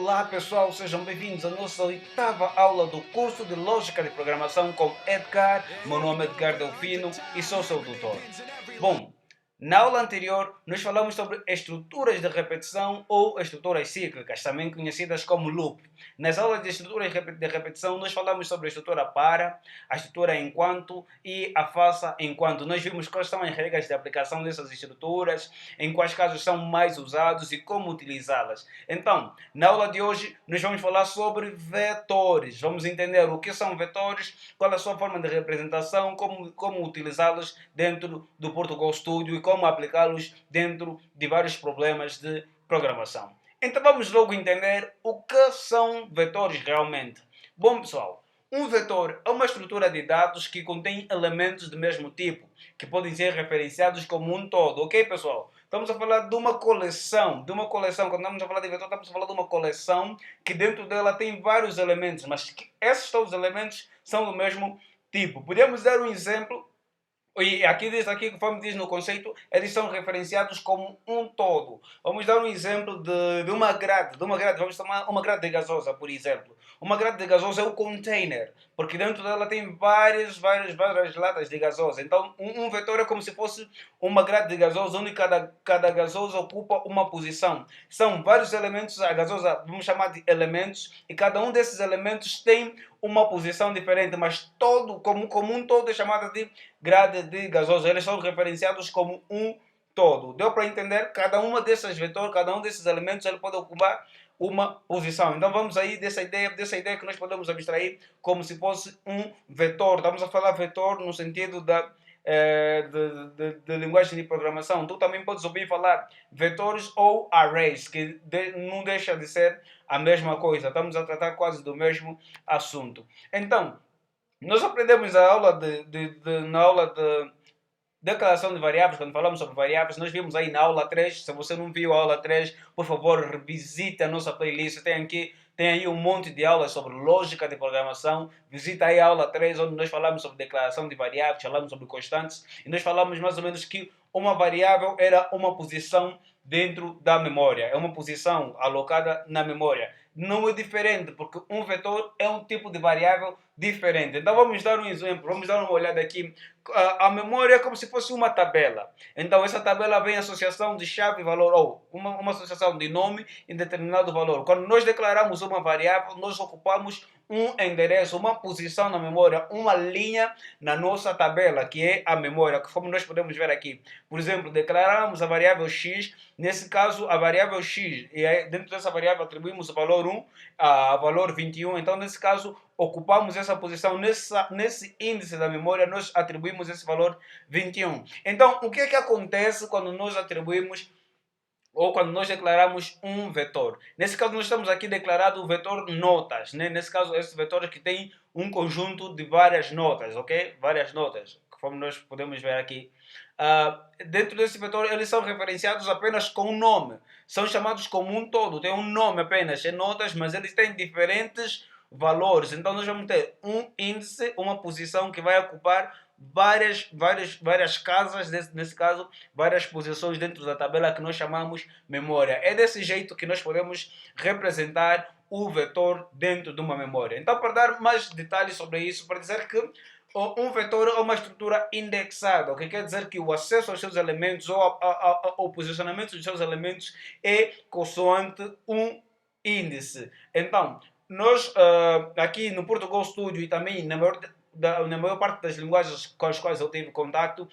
Olá pessoal, sejam bem-vindos à nossa oitava aula do curso de Lógica de Programação com Edgar. Meu nome é Edgar Delfino e sou seu tutor. Bom, na aula anterior nós falamos sobre estruturas de repetição ou estruturas cíclicas, também conhecidas como loop. Nas aulas de estruturas de repetição nós falamos sobre a estrutura para, a estrutura enquanto e a faça enquanto. Nós vimos quais são as regras de aplicação dessas estruturas, em quais casos são mais usados e como utilizá-las. Então, na aula de hoje nós vamos falar sobre vetores. Vamos entender o que são vetores, qual é a sua forma de representação, como utilizá-los dentro do Portugal Studio e como aplicá-los dentro de vários problemas de programação. Então vamos logo entender o que são vetores realmente. Bom pessoal, um vetor é uma estrutura de dados que contém elementos do mesmo tipo, que podem ser referenciados como um todo, ok pessoal? Estamos a falar de uma coleção, quando estamos a falar de vetor, estamos a falar de uma coleção que dentro dela tem vários elementos, mas que esses todos os elementos são do mesmo tipo. Podemos dar um exemplo. E aqui diz, aqui, conforme diz no conceito, eles são referenciados como um todo. Vamos dar um exemplo de uma grade, vamos tomar uma grade de gasosa, por exemplo. Uma grade de gasosa é um container, porque dentro dela tem várias latas de gasosa. Então, um vetor é como se fosse uma grade de gasosa, onde cada gasosa ocupa uma posição. São vários elementos, a gasosa, vamos chamar de elementos, e cada um desses elementos tem uma posição diferente, mas todo, como um todo, é chamado de grade de gasosa. Eles são referenciados como um todo. Deu para entender? Cada uma desses vetores, cada um desses elementos, ele pode ocupar uma posição. Então vamos aí dessa ideia que nós podemos abstrair como se fosse um vetor. Estamos a falar vetor no sentido de linguagem de programação. Tu também podes ouvir falar vetores ou arrays, que não deixa de ser a mesma coisa. Estamos a tratar quase do mesmo assunto. Então, nós aprendemos na aula de declaração de variáveis, quando falamos sobre variáveis, nós vimos aí na aula 3. Se você não viu a aula 3, por favor, revisite a nossa playlist. Tem aí um monte de aulas sobre lógica de programação. Visita aí a aula 3, onde nós falamos sobre declaração de variáveis, falamos sobre constantes, e nós falamos mais ou menos que uma variável era uma posição dentro da memória. É uma posição alocada na memória. Não é diferente, porque um vetor é um tipo de variável diferente. Então vamos dar um exemplo, vamos dar uma olhada aqui. A memória é como se fosse uma tabela. Então essa tabela vem associação de chave e valor, ou uma associação de nome em determinado valor. Quando nós declaramos uma variável, nós ocupamos um endereço, uma posição na memória, uma linha na nossa tabela, que é a memória, como nós podemos ver aqui. Por exemplo, declaramos a variável x, nesse caso a variável x, e aí, dentro dessa variável atribuímos o valor 1 a valor 21, então nesse caso ocupamos essa posição, nesse índice da memória nós atribuímos esse valor 21. Então, o que é que acontece quando nós atribuímos ou quando nós declaramos um vetor? Nesse caso, nós estamos aqui declarado o vetor notas, né? Nesse caso, esse vetor que tem um conjunto de várias notas, ok? Várias notas, conforme nós podemos ver aqui. Dentro desse vetor, eles são referenciados apenas com um nome. São chamados como um todo, tem um nome apenas, é notas, mas eles têm diferentes valores. Então, nós vamos ter um índice, uma posição que vai ocupar várias casas, nesse caso, várias posições dentro da tabela que nós chamamos memória. É desse jeito que nós podemos representar o vetor dentro de uma memória. Então, para dar mais detalhes sobre isso, para dizer que um vetor é uma estrutura indexada, o que quer dizer que o acesso aos seus elementos ou o posicionamento dos seus elementos é consoante um índice. Então, nós aqui no Portugal Studio e também na maior parte das linguagens com as quais eu tive contato,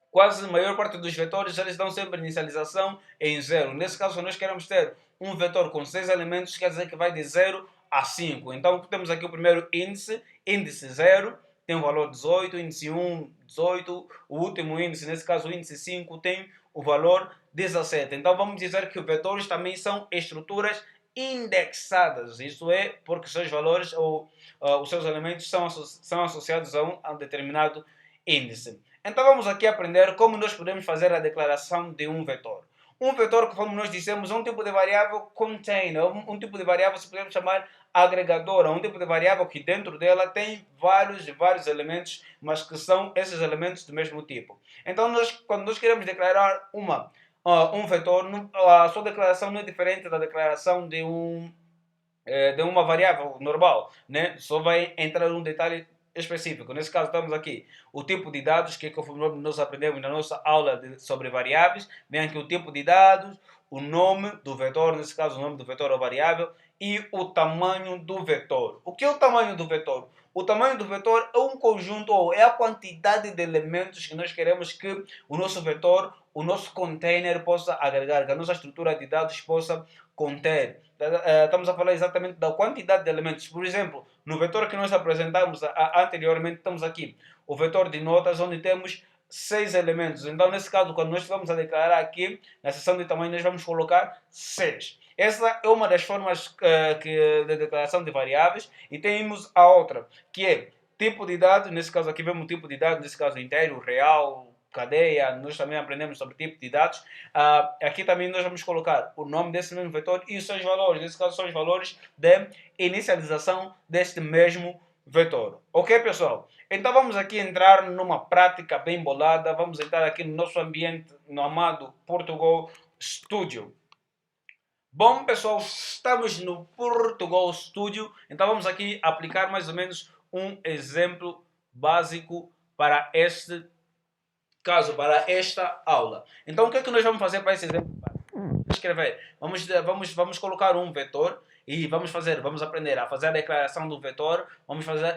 quase a maior parte dos vetores eles dão sempre inicialização em 0. Nesse caso, se nós queremos ter um vetor com 6 elementos, quer dizer que vai de 0 a 5. Então, temos aqui o primeiro índice, índice 0, tem o valor 18, índice 1, 18, o último índice, nesse caso o índice 5, tem o valor 17. Então, vamos dizer que os vetores também são estruturas indexadas, isto é, porque seus valores ou os seus elementos são associados a um determinado índice. Então vamos aqui aprender como nós podemos fazer a declaração de um vetor. Um vetor, como nós dissemos, é um tipo de variável container, um tipo de variável que podemos chamar agregadora, um tipo de variável que dentro dela tem vários elementos, mas que são esses elementos do mesmo tipo. Então quando nós queremos declarar uma um vetor, a sua declaração não é diferente da declaração de uma variável normal, né? Só vai entrar um detalhe específico. Nesse caso, estamos aqui o tipo de dados, que conforme nós aprendemos na nossa aula sobre variáveis, vem aqui o tipo de dados, o nome do vetor, nesse caso o nome do vetor ou variável, e o tamanho do vetor. O que é o tamanho do vetor? O tamanho do vetor é um conjunto, ou é a quantidade de elementos que nós queremos que o nosso vetor, o nosso container possa agregar, que a nossa estrutura de dados possa conter. Estamos a falar exatamente da quantidade de elementos. Por exemplo, no vetor que nós apresentamos anteriormente, estamos aqui, o vetor de notas, onde temos 6 elementos. Então, nesse caso, quando nós vamos a declarar aqui, na seção de tamanho, nós vamos colocar 6. Essa é uma das formas de declaração de variáveis. E temos a outra, que é tipo de dado. Nesse caso aqui vemos o tipo de dado, nesse caso inteiro, real, cadeia. Nós também aprendemos sobre tipo de dados. Aqui também nós vamos colocar o nome desse mesmo vetor e os seus valores. Nesse caso são os valores de inicialização deste mesmo vetor. Ok, pessoal? Então vamos aqui entrar numa prática bem bolada. Vamos entrar aqui no nosso ambiente, no amado Portugal Studio. Bom, pessoal, estamos no Portugal Studio. Então vamos aqui aplicar mais ou menos um exemplo básico para este caso, para esta aula. Então o que é que nós vamos fazer para esse exemplo? Escrever. Vamos colocar um vetor e vamos aprender a fazer a declaração do vetor,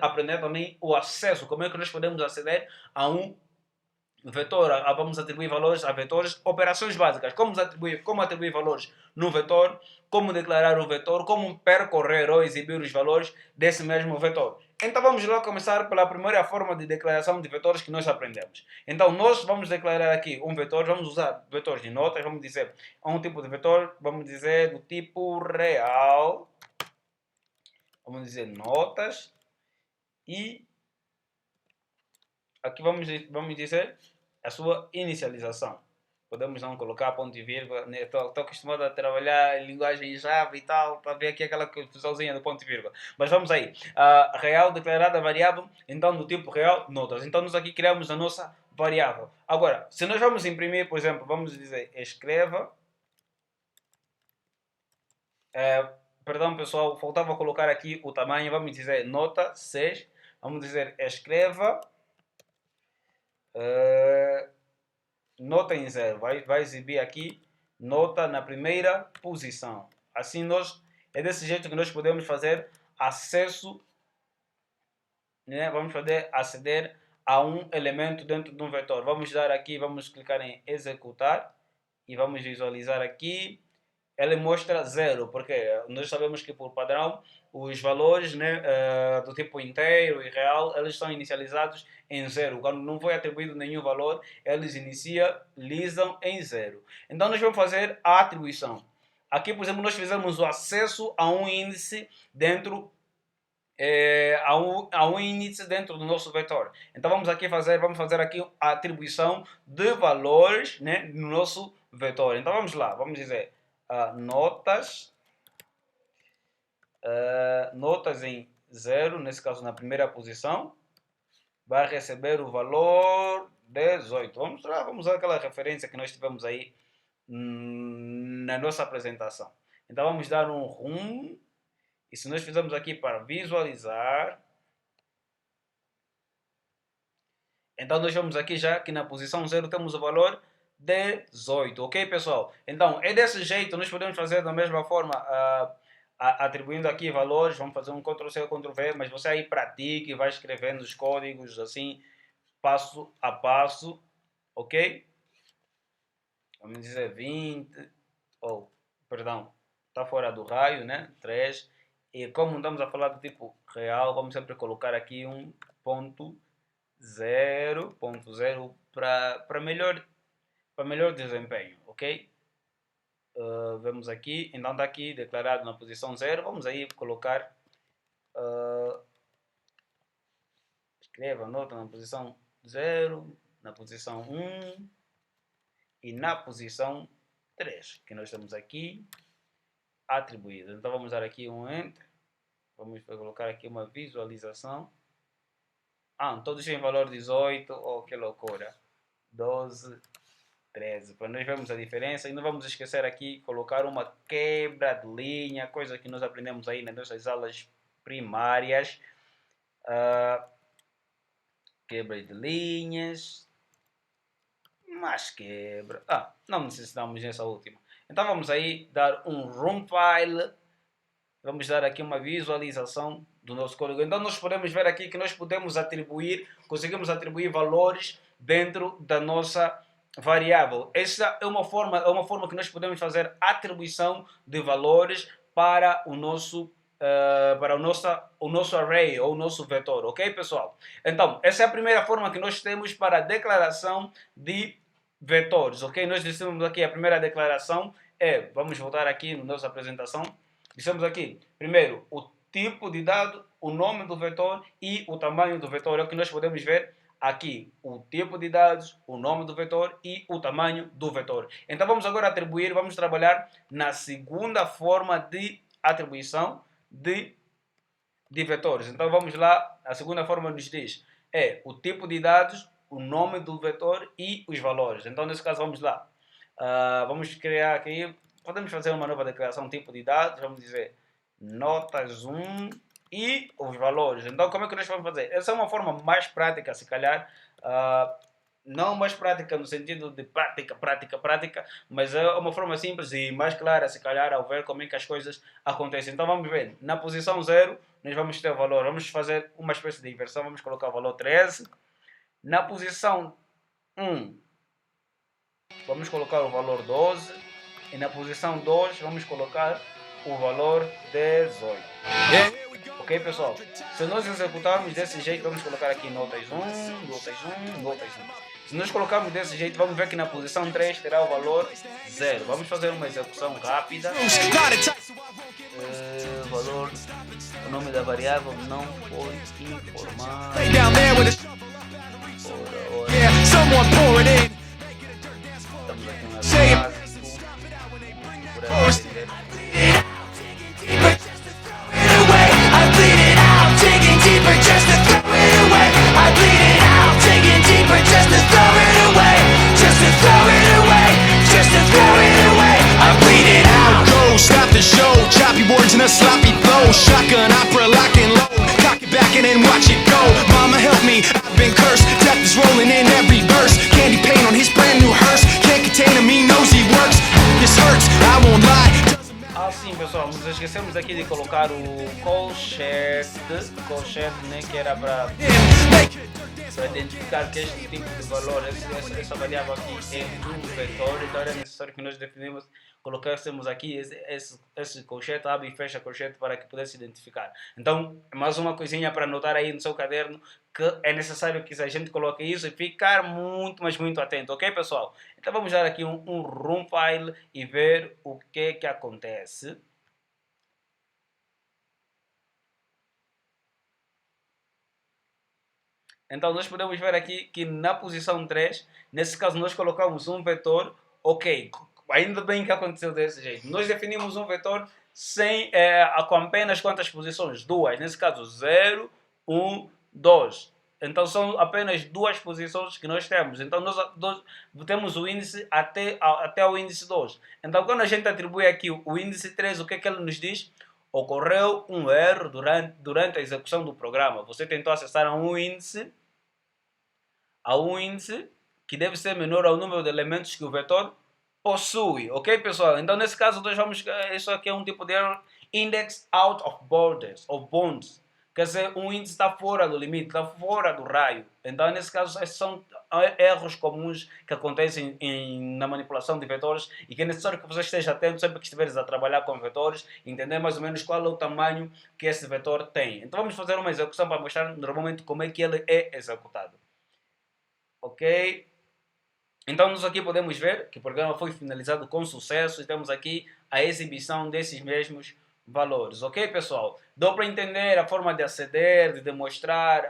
aprender também o acesso, como é que nós podemos aceder a um vetor, vamos atribuir valores a vetores, operações básicas, como atribuir valores no vetor, como declarar o vetor, como percorrer ou exibir os valores desse mesmo vetor. Então vamos lá começar pela primeira forma de declaração de vetores que nós aprendemos. Então nós vamos declarar aqui um vetor, vamos usar vetores de notas, vamos dizer um tipo de vetor, vamos dizer do tipo real, vamos dizer notas, e aqui vamos dizer a sua inicialização. Podemos não colocar ponto e vírgula. Estou acostumado a trabalhar em linguagem Java e tal, para ver aqui aquela confusãozinha do ponto e vírgula. Mas vamos aí. Real declarada variável, então do tipo real, notas. Então nós aqui criamos a nossa variável. Agora, se nós vamos imprimir, por exemplo, vamos dizer escreva. Perdão, pessoal, faltava colocar aqui o tamanho. Vamos dizer nota 6. Vamos dizer escreva. Nota em 0, vai exibir aqui nota na primeira posição. Assim é desse jeito que nós podemos fazer acesso, né? Vamos poder aceder a um elemento dentro de um vetor. Vamos dar aqui, vamos clicar em executar e vamos visualizar aqui. Ele mostra 0, porque nós sabemos que por padrão os valores, né, do tipo inteiro e real, eles são inicializados em 0. Quando não foi atribuído nenhum valor, eles inicializam em 0. Então nós vamos fazer a atribuição. Aqui, por exemplo, nós fizemos o acesso a um índice dentro a um índice dentro do nosso vetor. Então vamos fazer aqui a atribuição de valores, né, no nosso vetor. Então vamos lá, vamos dizer notas, notas em 0, nesse caso na primeira posição, vai receber o valor 18. Vamos usar aquela referência que nós tivemos aí na nossa apresentação. Então vamos dar um rumo, e se nós fizermos aqui para visualizar, então nós vamos aqui já que na posição 0 temos o valor 18, ok, pessoal? Então é desse jeito, nós podemos fazer da mesma forma, atribuindo aqui valores. Vamos fazer um Ctrl+C, Ctrl+V, mas você aí pratique, vai escrevendo os códigos assim, passo a passo, ok? Vamos dizer 20, perdão, está fora do raio, né? 3, e como estamos a falar do tipo real, vamos sempre colocar aqui um ponto 0.0 para melhor desempenho, ok? Vemos aqui, então está aqui declarado na posição 0. Vamos aí colocar, escreva a nota na posição 0, na posição 1 e na posição 3, que nós temos aqui atribuído. Então vamos dar aqui um Enter, vamos colocar aqui uma visualização. Todos têm valor 18, oh que loucura, 12, 13. Para nós vermos a diferença. E não vamos esquecer aqui colocar uma quebra de linha, coisa que nós aprendemos aí nas nossas aulas primárias. Quebra de linhas. Mas quebra. Não necessitamos dessa última. Então vamos aí dar um room file. Vamos dar aqui uma visualização do nosso código. Então nós podemos ver aqui que nós podemos conseguimos atribuir valores dentro da nossa variável. Essa é uma forma que nós podemos fazer atribuição de valores para o nosso array ou o nosso vetor, ok, pessoal? Então, essa é a primeira forma que nós temos para a declaração de vetores, ok? Nós dissemos aqui a primeira declaração vamos voltar aqui na nossa apresentação. Dissemos aqui, primeiro, o tipo de dado, o nome do vetor e o tamanho do vetor. É o que nós podemos ver aqui. O tipo de dados, o nome do vetor e o tamanho do vetor. Então vamos agora atribuir, vamos trabalhar na segunda forma de atribuição de vetores. Então vamos lá, a segunda forma nos diz o tipo de dados, o nome do vetor e os valores. Então nesse caso vamos lá. Vamos criar aqui, podemos fazer uma nova declaração tipo de dados, vamos dizer notas 1 e os valores. Então como é que nós vamos fazer? Essa é uma forma mais prática, se calhar, não mais prática no sentido de prática, mas é uma forma simples e mais clara, se calhar, ao ver como é que as coisas acontecem. Então vamos ver, na posição 0 nós vamos ter o valor, vamos fazer uma espécie de inversão, vamos colocar o valor 13. Na posição 1 vamos colocar o valor 12 e na posição 2 vamos colocar o valor 18. Ok, pessoal? Se nós executarmos desse jeito, vamos colocar aqui notas 1, notas 1, notas 1. Se nós colocarmos desse jeito, vamos ver que na posição 3 terá o valor 0. Vamos fazer uma execução rápida. O nome da variável não foi informado. Estamos aqui no in a sloppy flow, shotgun opera lock and load, cock it back and then watch it go. Mama help me, I've been cursed. Death is rolling in every verse. Candy paint on his brand new hearse. Can't contain him, he knows he works. This hurts, I won't lie. Sim, pessoal, nos esquecemos aqui de colocar o call-shed, né, que era para identificar que este tipo de valor, essa variável aqui é um vetor, então era necessário que nós definimos, colocássemos aqui esse colchete, abre e fecha colchete para que pudesse identificar. Então, mais uma coisinha para anotar aí no seu caderno, que é necessário que a gente coloque isso e ficar muito, mas muito atento, ok, pessoal? Então vamos dar aqui um room file e ver o que acontece. Então nós podemos ver aqui que na posição 3, nesse caso nós colocamos um vetor, ok, ainda bem que aconteceu desse jeito. Nós definimos um vetor com apenas quantas posições? 2, nesse caso 0, 1, 2. Então são apenas 2 posições que nós temos. Então nós temos o índice até o índice 2. Então quando a gente atribui aqui o índice 3, o que ele nos diz? Ocorreu um erro durante a execução do programa. Você tentou acessar a um índice que deve ser menor ao número de elementos que o vetor possui, ok, pessoal? Então nesse caso isso aqui é um tipo de erro, index out of borders ou bounds, quer dizer, um índice está fora do limite, está fora do raio. Então nesse caso esses são erros comuns que acontecem na manipulação de vetores e que é necessário que você esteja atento sempre que estiveres a trabalhar com vetores, entender mais ou menos qual é o tamanho que esse vetor tem. Então vamos fazer uma execução para mostrar normalmente como é que ele é executado. Ok? Então nós aqui podemos ver que o programa foi finalizado com sucesso e temos aqui a exibição desses mesmos valores, ok, pessoal? Deu para entender a forma de aceder, de demonstrar,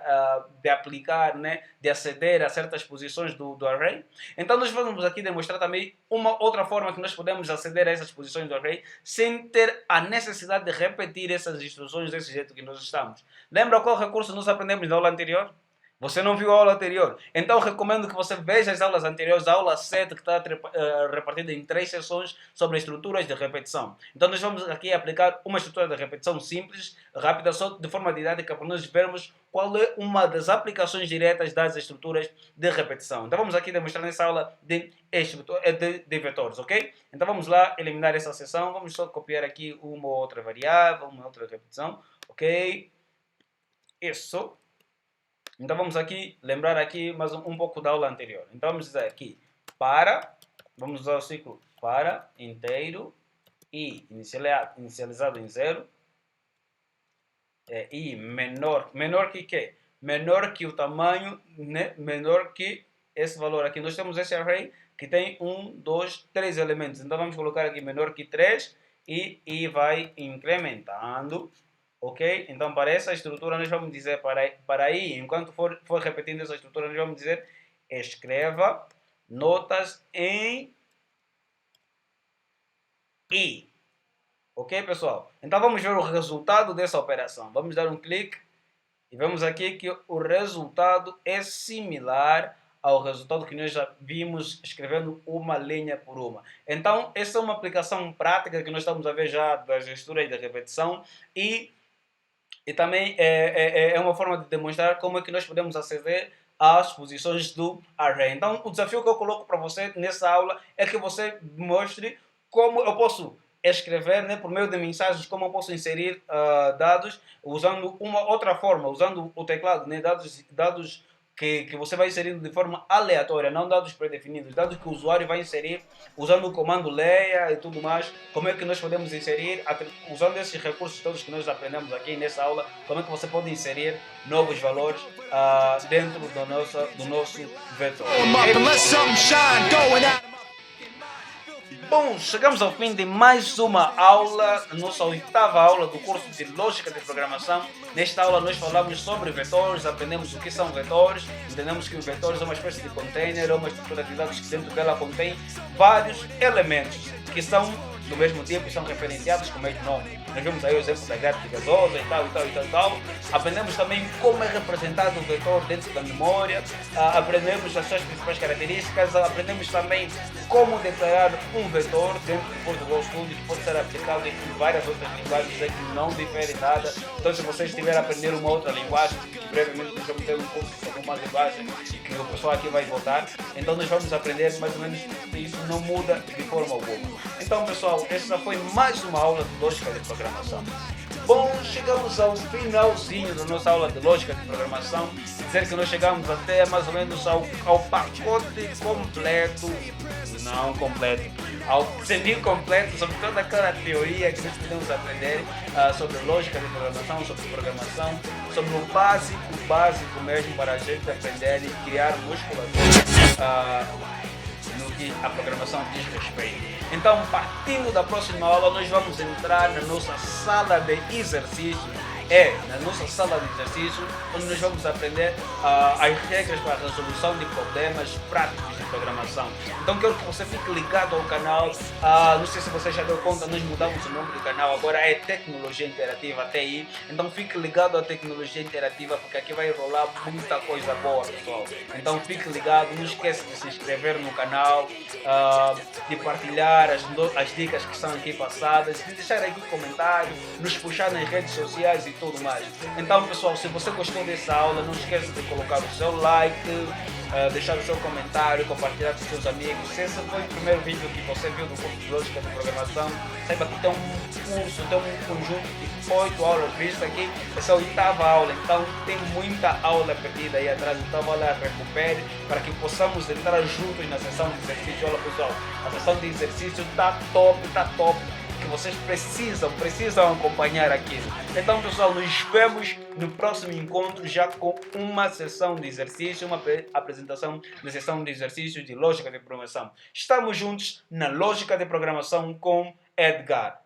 de aplicar, né? De aceder a certas posições do array. Então nós vamos aqui demonstrar também uma outra forma que nós podemos aceder a essas posições do array sem ter a necessidade de repetir essas instruções desse jeito que nós estamos. Lembra qual recurso nós aprendemos na aula anterior? Você não viu a aula anterior. Então recomendo que você veja as aulas anteriores, a aula 7 que está repartida em 3 sessões sobre estruturas de repetição. Então nós vamos aqui aplicar uma estrutura de repetição simples, rápida, só de forma didática para nós vermos qual é uma das aplicações diretas das estruturas de repetição. Então vamos aqui demonstrar nessa aula de vetores, ok? Então vamos lá eliminar essa seção, vamos só copiar aqui uma ou outra variável, uma outra repetição, ok? Isso. Então vamos aqui lembrar aqui mais um pouco da aula anterior. Então vamos dizer aqui vamos usar o ciclo para inteiro e inicializado em 0 e menor que quê? Menor que o tamanho, né? Menor que esse valor aqui. Nós temos esse array que tem 1, 2, 3 elementos. Então vamos colocar aqui menor que 3 e vai incrementando. Ok? Então, para essa estrutura, nós vamos dizer, para aí, enquanto for repetindo essa estrutura, nós vamos dizer, escreva notas em I. Ok, pessoal? Então, vamos ver o resultado dessa operação. Vamos dar um clique e vemos aqui que o resultado é similar ao resultado que nós já vimos escrevendo uma linha por uma. Então, essa é uma aplicação prática que nós estamos a ver já das estruturas de repetição e também é uma forma de demonstrar como é que nós podemos aceder às posições do array. Então, o desafio que eu coloco para você nessa aula é que você mostre como eu posso escrever, né, por meio de mensagens, como eu posso inserir dados usando uma outra forma, usando o teclado, né, dados que você vai inserindo de forma aleatória, não dados pré-definidos, dados que o usuário vai inserir usando o comando leia e tudo mais. Como é que nós podemos inserir, usando esses recursos todos que nós aprendemos aqui nessa aula, como é que você pode inserir novos valores dentro do nosso vetor. Bom, chegamos ao fim de mais uma aula, nossa 8ª aula do curso de Lógica de Programação. Nesta aula nós falamos sobre vetores, aprendemos o que são vetores, entendemos que os vetores é uma espécie de container, é uma estrutura de dados que dentro dela contém vários elementos que são do mesmo tipo e são referenciados com o mesmo nome. Nós vemos aí o exemplo da gráfica gasosa e tal. Aprendemos também como é representado o vetor dentro da memória, aprendemos as suas principais características, aprendemos também como declarar um vetor dentro do Visual Studio que pode ser aplicado em várias outras linguagens que não diferem nada. Então, se vocês estiverem a aprender uma outra linguagem, brevemente nós vamos ter um curso sobre uma linguagem que o pessoal aqui vai votar, então nós vamos aprender mais ou menos isso, não muda de forma alguma. Então, pessoal, essa foi mais uma aula de Lógica de Programação. Bom, chegamos ao finalzinho da nossa aula de Lógica de Programação. Dizer que nós chegamos até mais ou menos ao pacote completo, não completo, ao semi-completo sobre toda aquela teoria que nós podemos aprender sobre lógica de programação, sobre programação, sobre o básico mesmo para a gente aprender e criar musculatura no que a programação diz respeito. Então, partindo da próxima aula, nós vamos entrar na nossa sala de exercícios. Na nossa sala de exercícios, onde nós vamos aprender as regras para a resolução de problemas práticos de programação. Então quero que você fique ligado ao canal. Não sei se você já deu conta, nós mudamos o nome do canal, agora é Tecnologia Interativa TI. Então fique ligado à Tecnologia Interativa, porque aqui vai rolar muita coisa boa, pessoal. Então fique ligado, não esqueça de se inscrever no canal, de partilhar as dicas que são aqui passadas, de deixar aqui comentários, nos puxar nas redes sociais e tudo mais. Então, pessoal, se você gostou dessa aula, não esqueça de colocar o seu like, deixar o seu comentário, compartilhar com seus amigos. Se esse foi o primeiro vídeo que você viu do curso de Lógica de Programação, saiba que tem um curso, tem um conjunto de 8 aulas vistas aqui. Essa é a 8ª aula, então tem muita aula perdida aí atrás. Então vá lá, recupere para que possamos entrar juntos na sessão de exercício. Olha, pessoal, a sessão de exercício tá top, que vocês precisam acompanhar aquilo. Então, pessoal, nos vemos no próximo encontro já com uma sessão de exercício, uma apresentação da sessão de exercício de Lógica de Programação. Estamos juntos na Lógica de Programação com Edgar.